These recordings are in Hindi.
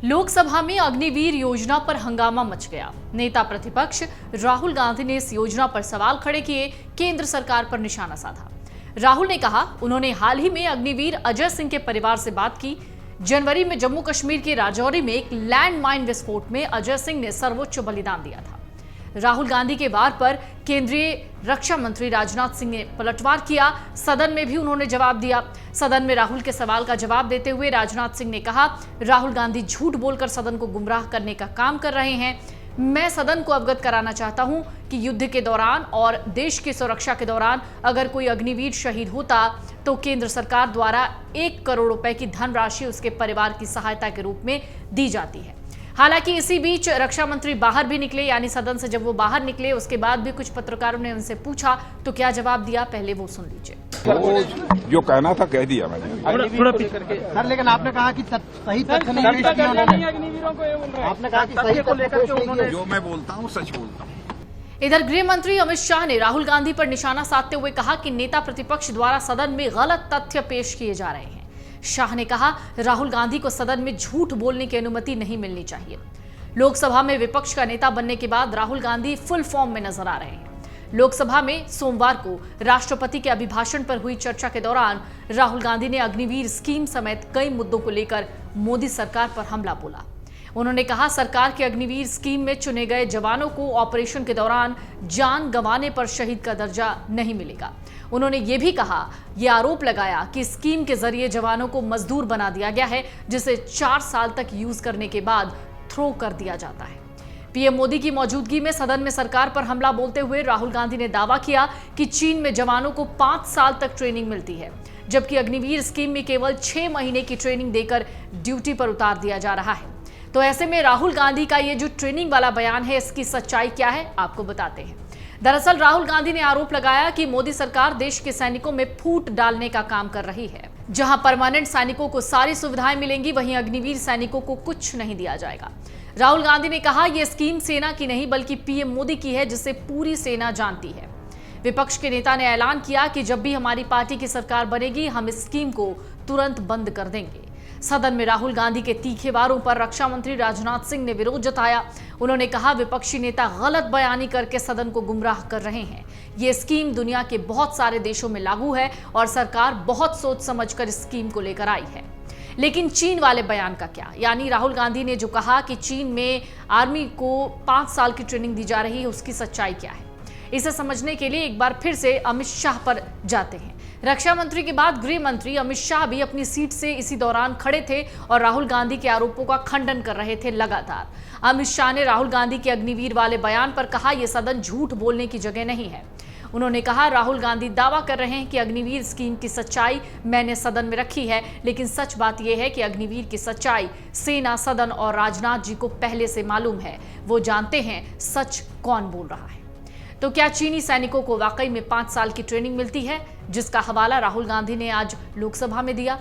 लोकसभा में अग्निवीर योजना पर हंगामा मच गया। नेता प्रतिपक्ष राहुल गांधी ने इस योजना पर सवाल खड़े किए, केंद्र सरकार पर निशाना साधा। राहुल ने कहा उन्होंने हाल ही में अग्निवीर अजय सिंह के परिवार से बात की। जनवरी में जम्मू कश्मीर के राजौरी में एक लैंडमाइन विस्फोट में अजय सिंह ने सर्वोच्च बलिदान दिया था। राहुल गांधी के वार पर केंद्रीय रक्षा मंत्री राजनाथ सिंह ने पलटवार किया। सदन में भी उन्होंने जवाब दिया। सदन में राहुल के सवाल का जवाब देते हुए राजनाथ सिंह ने कहा, राहुल गांधी झूठ बोलकर सदन को गुमराह करने का काम कर रहे हैं। मैं सदन को अवगत कराना चाहता हूं कि युद्ध के दौरान और देश की सुरक्षा के दौरान अगर कोई अग्निवीर शहीद होता तो केंद्र सरकार द्वारा 1 करोड़ रुपए की धनराशि उसके परिवार की सहायता के रूप में दी जाती है। हालांकि इसी बीच रक्षा मंत्री बाहर भी निकले, यानी सदन से जब वो बाहर निकले उसके बाद भी कुछ पत्रकारों ने उनसे पूछा तो क्या जवाब दिया, पहले वो सुन लीजिए। वो जो कहना था कह दिया मैंने। सर, लेकिन आपने कहा कि सही तथ्य नहीं पेश किया उन्होंने। आपने कहा कि सही को लेकर के उन्होंने जो मैं बोलता हूँ सच बोलता हूँ। इधर गृह मंत्री अमित शाह ने राहुल गांधी पर निशाना साधते हुए कहा कि नेता प्रतिपक्ष द्वारा सदन में गलत तथ्य पेश किए जा रहे हैं। शाह ने कहा राहुल गांधी को सदन में झूठ बोलने की अनुमति नहीं मिलनी चाहिए। लोकसभा में विपक्ष का नेता बनने के बाद राहुल गांधी फुल फॉर्म में नजर आ रहे हैं। लोकसभा में सोमवार को राष्ट्रपति के अभिभाषण पर हुई चर्चा के दौरान राहुल गांधी ने अग्निवीर स्कीम समेत कई मुद्दों को लेकर मोदी सरकार पर हमला बोला। उन्होंने कहा सरकार के अग्निवीर स्कीम में चुने गए जवानों को ऑपरेशन के दौरान जान गंवाने पर शहीद का दर्जा नहीं मिलेगा। उन्होंने ये भी कहा, यह आरोप लगाया कि स्कीम के जरिए जवानों को मजदूर बना दिया गया है, जिसे 4 साल तक यूज करने के बाद थ्रो कर दिया जाता है। पीएम मोदी की मौजूदगी में सदन में सरकार पर हमला बोलते हुए राहुल गांधी ने दावा किया कि चीन में जवानों को 5 साल तक ट्रेनिंग मिलती है, जबकि अग्निवीर स्कीम में केवल 6 महीने की ट्रेनिंग देकर ड्यूटी पर उतार दिया जा रहा है। तो ऐसे में राहुल गांधी का ये जो ट्रेनिंग वाला बयान है, इसकी सच्चाई क्या है, आपको बताते हैं। दरअसल राहुल गांधी ने आरोप लगाया कि मोदी सरकार देश के सैनिकों में फूट डालने का काम कर रही है। जहां परमानेंट सैनिकों को सारी सुविधाएं मिलेंगी, वहीं अग्निवीर सैनिकों को कुछ नहीं दिया जाएगा। राहुल गांधी ने कहा यह स्कीम सेना की नहीं बल्कि पीएम मोदी की है, जिसे पूरी सेना जानती है। विपक्ष के नेता ने ऐलान किया कि जब भी हमारी पार्टी की सरकार बनेगी हम इस स्कीम को तुरंत बंद कर देंगे। सदन में राहुल गांधी के तीखे वारों पर रक्षा मंत्री राजनाथ सिंह ने विरोध जताया। उन्होंने कहा विपक्षी नेता गलत बयानी करके सदन को गुमराह कर रहे हैं। ये स्कीम दुनिया के बहुत सारे देशों में लागू है और सरकार बहुत सोच समझकर इस स्कीम को लेकर आई है। लेकिन चीन वाले बयान का क्या, यानी राहुल गांधी ने जो कहा कि चीन में आर्मी को 5 साल की ट्रेनिंग दी जा रही है, उसकी सच्चाई क्या है, इसे समझने के लिए एक बार फिर से अमित शाह पर जाते हैं। रक्षा मंत्री के बाद गृह मंत्री अमित शाह भी अपनी सीट से इसी दौरान खड़े थे और राहुल गांधी के आरोपों का खंडन कर रहे थे लगातार। अमित शाह ने राहुल गांधी के अग्निवीर वाले बयान पर कहा यह सदन झूठ बोलने की जगह नहीं है। उन्होंने कहा राहुल गांधी दावा कर रहे हैं कि अग्निवीर स्कीम की सच्चाई मैंने सदन में रखी है, लेकिन सच बात यह है कि अग्निवीर की सच्चाई सेना, सदन और राजनाथ जी को पहले से मालूम है। वो जानते हैं सच कौन बोल रहा है। तो क्या चीनी सैनिकों को वाकई में 5 साल की ट्रेनिंग मिलती है, जिसका हवाला राहुल गांधी ने आज लोकसभा में दिया।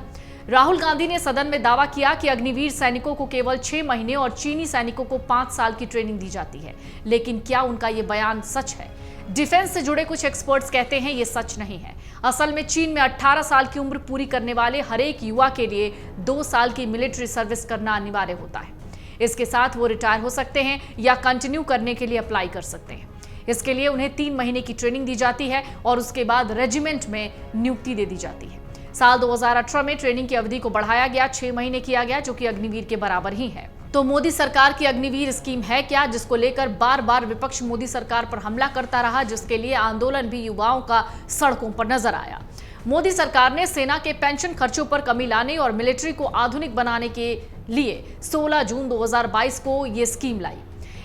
राहुल गांधी ने सदन में दावा किया कि अग्निवीर सैनिकों को केवल 6 महीने और चीनी सैनिकों को 5 साल की ट्रेनिंग दी जाती है। लेकिन क्या उनका ये बयान सच है? डिफेंस से जुड़े कुछ एक्सपर्ट्स कहते हैं ये सच नहीं है। असल में चीन में 18 साल की उम्र पूरी करने वाले हर एक युवा के लिए 2 साल की मिलिट्री सर्विस करना अनिवार्य होता है। इसके साथ वो रिटायर हो सकते हैं या कंटिन्यू करने के लिए अप्लाई कर सकते हैं। इसके लिए उन्हें 3 महीने की ट्रेनिंग दी जाती है और उसके बाद रेजिमेंट में नियुक्ति दे दी जाती है। साल 2018 में ट्रेनिंग की अवधि को बढ़ाया गया, 6 महीने किया गया, जो कि अग्निवीर के बराबर ही है। तो मोदी सरकार की अग्निवीर स्कीम है क्या, जिसको लेकर बार बार विपक्ष मोदी सरकार पर हमला करता रहा, जिसके लिए आंदोलन भी युवाओं का सड़कों पर नजर आया। मोदी सरकार ने सेना के पेंशन खर्चों पर कमी लाने और मिलिट्री को आधुनिक बनाने के लिए 16 जून 2022 को ये स्कीम लाई।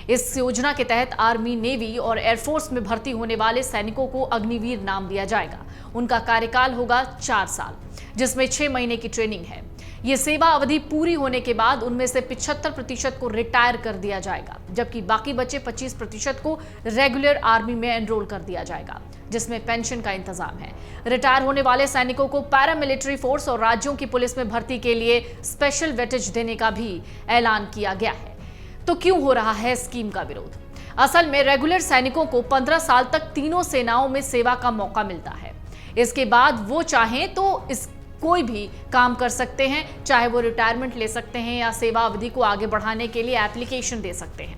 इस योजना के तहत आर्मी, नेवी और एयरफोर्स में भर्ती होने वाले सैनिकों को अग्निवीर नाम दिया जाएगा। उनका कार्यकाल होगा 4 साल, जिसमें 6 महीने की ट्रेनिंग है। ये सेवा अवधि पूरी होने के बाद उनमें से 75% को रिटायर कर दिया जाएगा, जबकि बाकी बचे 25% को रेगुलर आर्मी में एनरोल कर दिया जाएगा, जिसमें पेंशन का इंतजाम है। रिटायर होने वाले सैनिकों को पैरामिलिट्री फोर्स और राज्यों की पुलिस में भर्ती के लिए स्पेशल वेटेज देने का भी ऐलान किया गया है। तो क्यों हो रहा है स्कीम का विरोध? असल में रेगुलर सैनिकों को 15 साल तक तीनों सेनाओं में सेवा का मौका मिलता है। इसके बाद वो चाहें तो इस कोई भी काम कर सकते हैं, चाहे वो रिटायरमेंट ले सकते हैं या सेवा अवधि को आगे बढ़ाने के लिए एप्लीकेशन दे सकते हैं।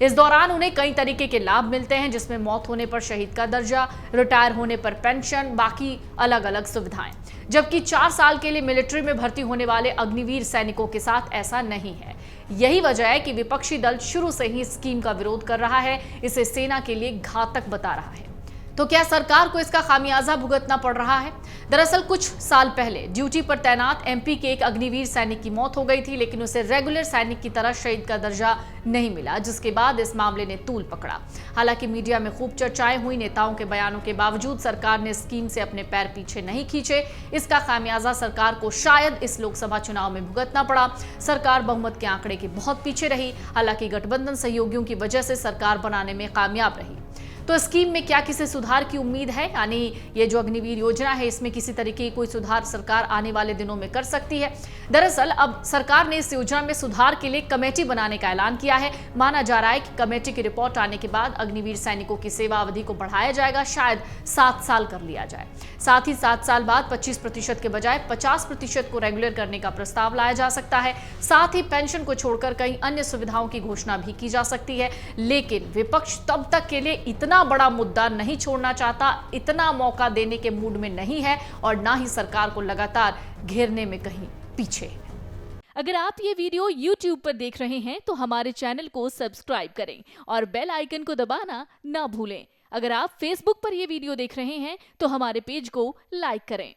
इस दौरान उन्हें कई तरीके के लाभ मिलते हैं, जिसमें मौत होने पर शहीद का दर्जा, रिटायर होने पर पेंशन, बाकी अलग अलग सुविधाएं। जबकि 4 साल के लिए मिलिट्री में भर्ती होने वाले अग्निवीर सैनिकों के साथ ऐसा नहीं है। यही वजह है कि विपक्षी दल शुरू से ही स्कीम का विरोध कर रहा है, इसे सेना के लिए घातक बता रहा है। तो क्या सरकार को इसका खामियाजा भुगतना पड़ रहा है? दरअसल कुछ साल पहले ड्यूटी पर तैनात एमपी के एक अग्निवीर सैनिक की मौत हो गई थी, लेकिन उसे रेगुलर सैनिक की तरह शहीद का दर्जा नहीं मिला, जिसके बाद इस मामले ने तूल पकड़ा। हालांकि मीडिया में खूब चर्चाएं हुई, नेताओं के बयानों के बावजूद सरकार ने स्कीम से अपने पैर पीछे नहीं खींचे। इसका खामियाजा सरकार को शायद इस लोकसभा चुनाव में भुगतना पड़ा। सरकार बहुमत के आंकड़े के बहुत पीछे रही, हालांकि गठबंधन सहयोगियों की वजह से सरकार बनाने में कामयाब रही। तो स्कीम में क्या किसी सुधार की उम्मीद है? यानी ये जो अग्निवीर योजना है, इसमें किसी तरीके की कोई सुधार सरकार आने वाले दिनों में कर सकती है? दरअसल अब सरकार ने इस योजना में सुधार के लिए कमेटी बनाने का ऐलान किया है। माना जा रहा है कि कमेटी की रिपोर्ट आने के बाद अग्निवीर सैनिकों की सेवा अवधि को बढ़ाया जाएगा, शायद 7 साल कर लिया जाए। साथ ही 7 साल बाद 25% के बजाय 50% को रेगुलर करने का प्रस्ताव लाया जा सकता है। साथ ही पेंशन को छोड़कर कई अन्य सुविधाओं की घोषणा भी की जा सकती है। लेकिन विपक्ष तब तक के लिए इतना बड़ा मुद्दा नहीं छोड़ना चाहता, इतना मौका देने के मूड में नहीं है और ना ही सरकार को लगातार घेरने में कहीं पीछे है। अगर आप ये वीडियो YouTube पर देख रहे हैं तो हमारे चैनल को सब्सक्राइब करें और बेल आइकन को दबाना ना भूलें। अगर आप Facebook पर ये वीडियो देख रहे हैं तो हमारे पेज को लाइक करें।